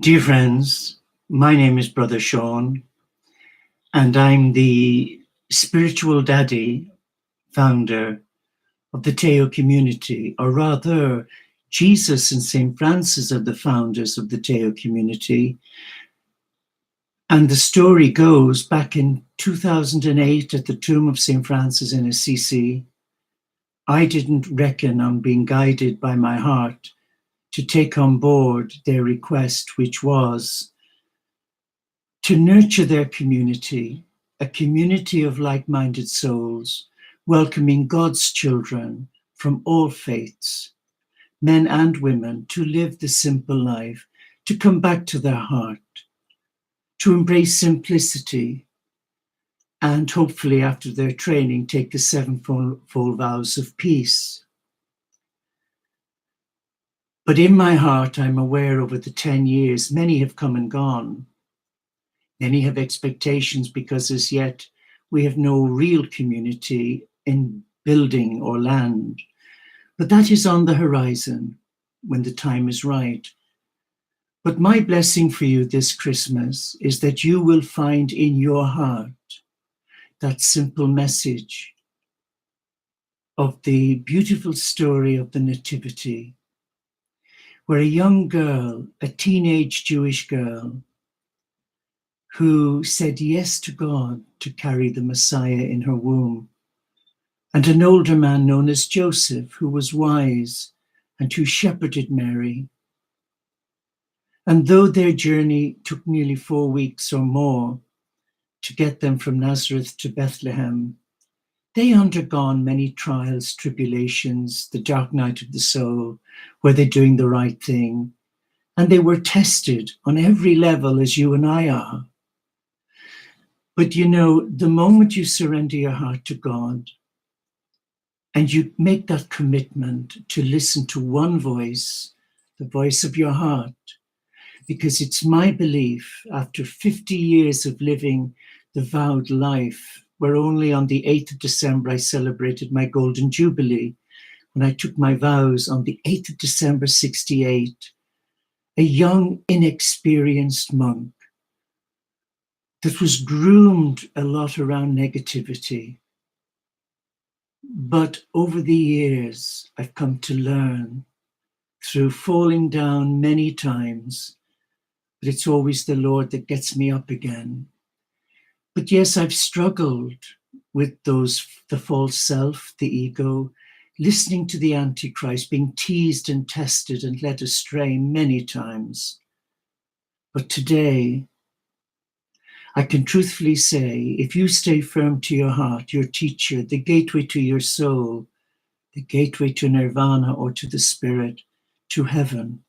Dear friends, my name is Brother Sean, and I'm the spiritual daddy, founder of the Teo community, or rather, Jesus and St. Francis are the founders of the Teo community. And the story goes back in 2008 at the tomb of St. Francis in Assisi. I didn't reckon on being guided by my heart to take on board their request, which was to nurture their community, a community of like-minded souls, welcoming God's children from all faiths, men and women, to live the simple life, to come back to their heart, to embrace simplicity, and hopefully after their training, take the sevenfold vows of peace. But in my heart, I'm aware over the 10 years, many have come and gone. Many have expectations because as yet we have no real community in building or land. But that is on the horizon when the time is right. But my blessing for you this Christmas is that you will find in your heart that simple message of the beautiful story of the Nativity, where a young girl, a teenage Jewish girl, who said yes to God to carry the Messiah in her womb, and an older man known as Joseph, who was wise and who shepherded Mary. And though their journey took nearly 4 weeks or more to get them from Nazareth to Bethlehem, they undergone many trials, tribulations, the dark night of the soul. Were they doing the right thing? And they were tested on every level as you and I are. But you know, the moment you surrender your heart to God and you make that commitment to listen to one voice, the voice of your heart, because it's my belief after 50 years of living the vowed life, where only on the 8th of December I celebrated my Golden Jubilee, when I took my vows on the 8th of December 68, a young, inexperienced monk that was groomed a lot around negativity. But over the years, I've come to learn through falling down many times, but it's always the Lord that gets me up again. But yes, I've struggled with the false self, the ego, listening to the Antichrist, being teased and tested and led astray many times. But today, I can truthfully say, if you stay firm to your heart, your teacher, the gateway to your soul, the gateway to nirvana or to the spirit, to heaven,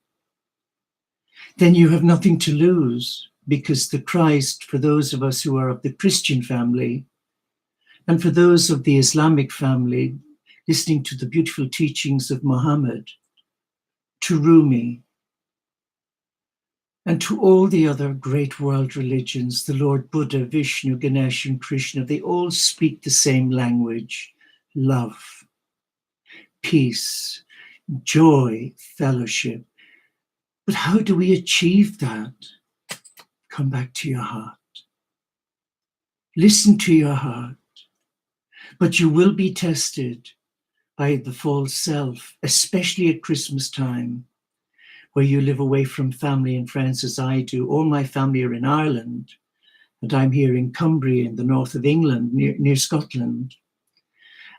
then you have nothing to lose, because the Christ, for those of us who are of the Christian family, and for those of the Islamic family, listening to the beautiful teachings of Muhammad, to Rumi, and to all the other great world religions, the Lord Buddha, Vishnu, Ganesh, and Krishna, they all speak the same language: love, peace, joy, fellowship. But how do we achieve that? Come back to your heart. Listen to your heart. But you will be tested by the false self, especially at Christmas time, where you live away from family and friends as I do. All my family are in Ireland, and I'm here in Cumbria in the north of England, near Scotland.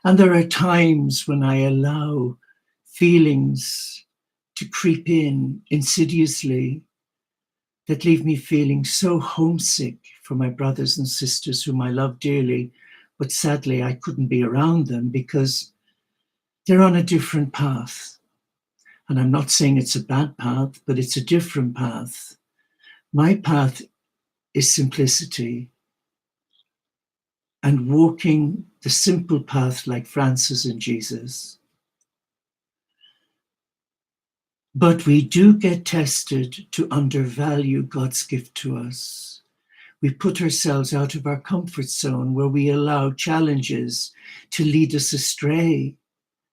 And there are times when I allow feelings to creep in insidiously that leave me feeling so homesick for my brothers and sisters whom I love dearly, but sadly I couldn't be around them because they're on a different path. And I'm not saying it's a bad path, but it's a different path. My path is simplicity and walking the simple path like Francis and Jesus. But we do get tested to undervalue God's gift to us. We put ourselves out of our comfort zone where we allow challenges to lead us astray.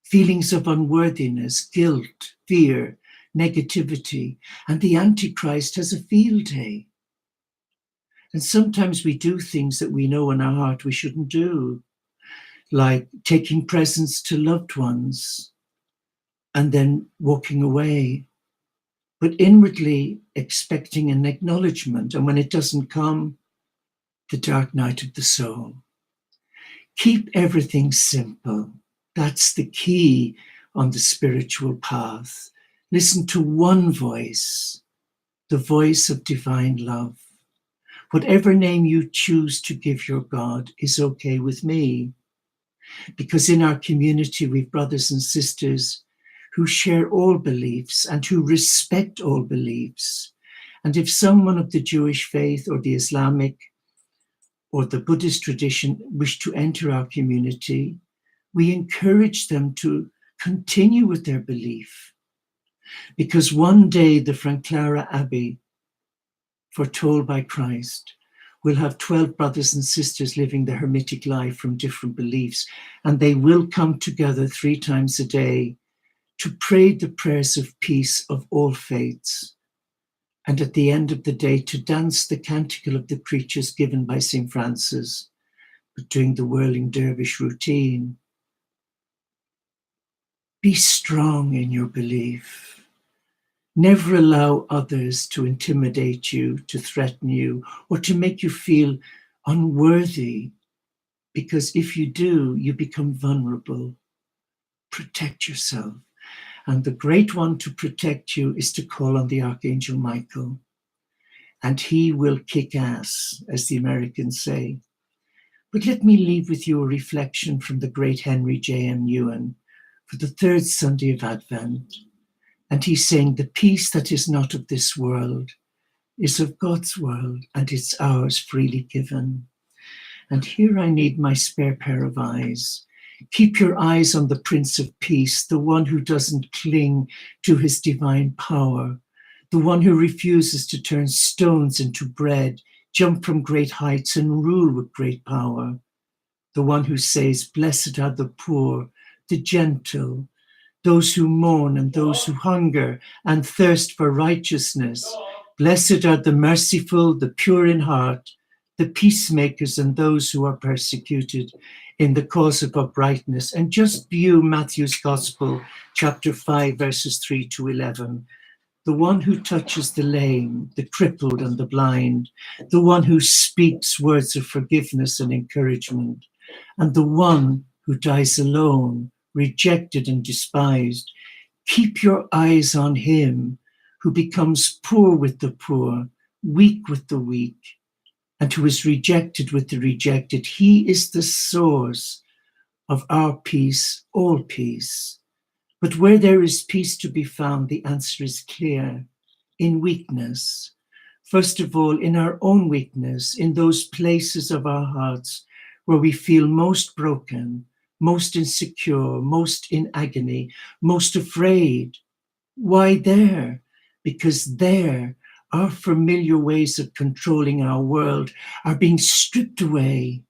Feelings of unworthiness, guilt, fear, negativity, and the Antichrist has a field day. And sometimes we do things that we know in our heart we shouldn't do, like taking presents to loved ones and then walking away, but inwardly expecting an acknowledgement. And when it doesn't come, the dark night of the soul. Keep everything simple. That's the key on the spiritual path. Listen to one voice, the voice of divine love. Whatever name you choose to give your God is okay with me, because in our community we've brothers and sisters who share all beliefs and who respect all beliefs. And if someone of the Jewish faith or the Islamic or the Buddhist tradition wish to enter our community, we encourage them to continue with their belief. Because one day the Franclara Abbey, foretold by Christ, will have 12 brothers and sisters living the hermitic life from different beliefs, and they will come together 3 times a day to pray the prayers of peace of all faiths, and at the end of the day to dance the canticle of the creatures given by St. Francis, but doing the whirling dervish routine. Be strong in your belief. Never allow others to intimidate you, to threaten you, or to make you feel unworthy, because if you do, you become vulnerable. Protect yourself. And the great one to protect you is to call on the Archangel Michael. And he will kick ass, as the Americans say. But let me leave with you a reflection from the great Henry J.M. Ewan for the 3rd Sunday of Advent. And he's saying, the peace that is not of this world is of God's world, and it's ours freely given. And here I need my spare pair of eyes. Keep your eyes on the Prince of Peace, the one who doesn't cling to his divine power, the one who refuses to turn stones into bread, jump from great heights and rule with great power, the one who says, blessed are the poor, the gentle, those who mourn and those who hunger and thirst for righteousness. Blessed are the merciful, the pure in heart, the peacemakers and those who are persecuted in the cause of uprightness. And just view Matthew's Gospel, chapter 5, verses 3 to 11. The one who touches the lame, the crippled and the blind, the one who speaks words of forgiveness and encouragement, and the one who dies alone, rejected and despised. Keep your eyes on him who becomes poor with the poor, weak with the weak, and who is rejected with the rejected. He is the source of our peace, all peace. But where there is peace to be found, the answer is clear: in weakness. First of all, in our own weakness, in those places of our hearts where we feel most broken, most insecure, most in agony, most afraid. Why there? Because there, our familiar ways of controlling our world are being stripped away.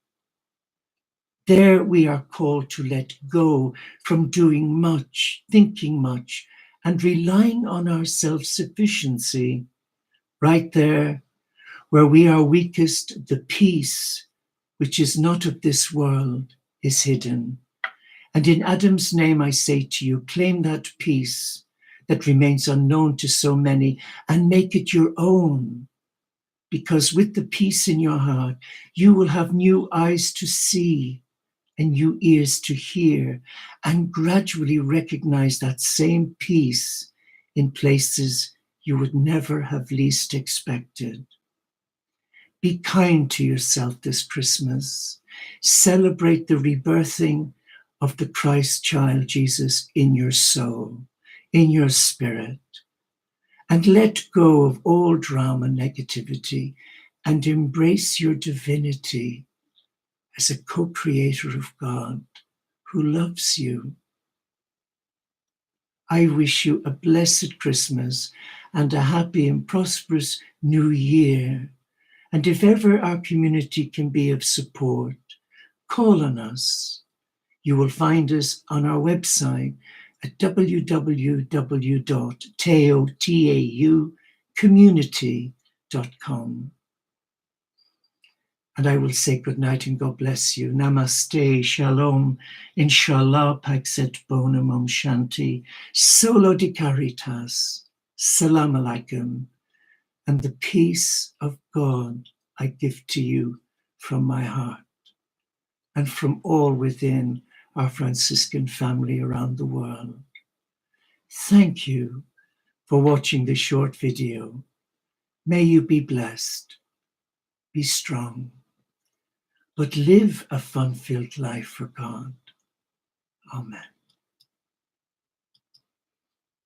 There we are called to let go from doing much, thinking much, and relying on our self-sufficiency. Right there, where we are weakest, the peace, which is not of this world, is hidden. And in Adam's name I say to you, claim that peace that remains unknown to so many and make it your own. Because with the peace in your heart, you will have new eyes to see and new ears to hear, and gradually recognize that same peace in places you would never have least expected. Be kind to yourself this Christmas. Celebrate the rebirthing of the Christ child Jesus in your soul, in your spirit, and let go of all drama, negativity, and embrace your divinity as a co-creator of God who loves you. I wish you a blessed Christmas and a happy and prosperous New Year. And if ever our community can be of support, call on us. You will find us on our website at www.taocommunity.com. And I will say good night and God bless you. Namaste, Shalom, Inshallah, Paxet Bonum, OmShanti, Solo di Caritas, Salam Alaikum, and the peace of God I give to you from my heart and from all within our Franciscan family around the world. Thank you for watching this short video. May you be blessed, be strong, but live a fun-filled life for God. Amen.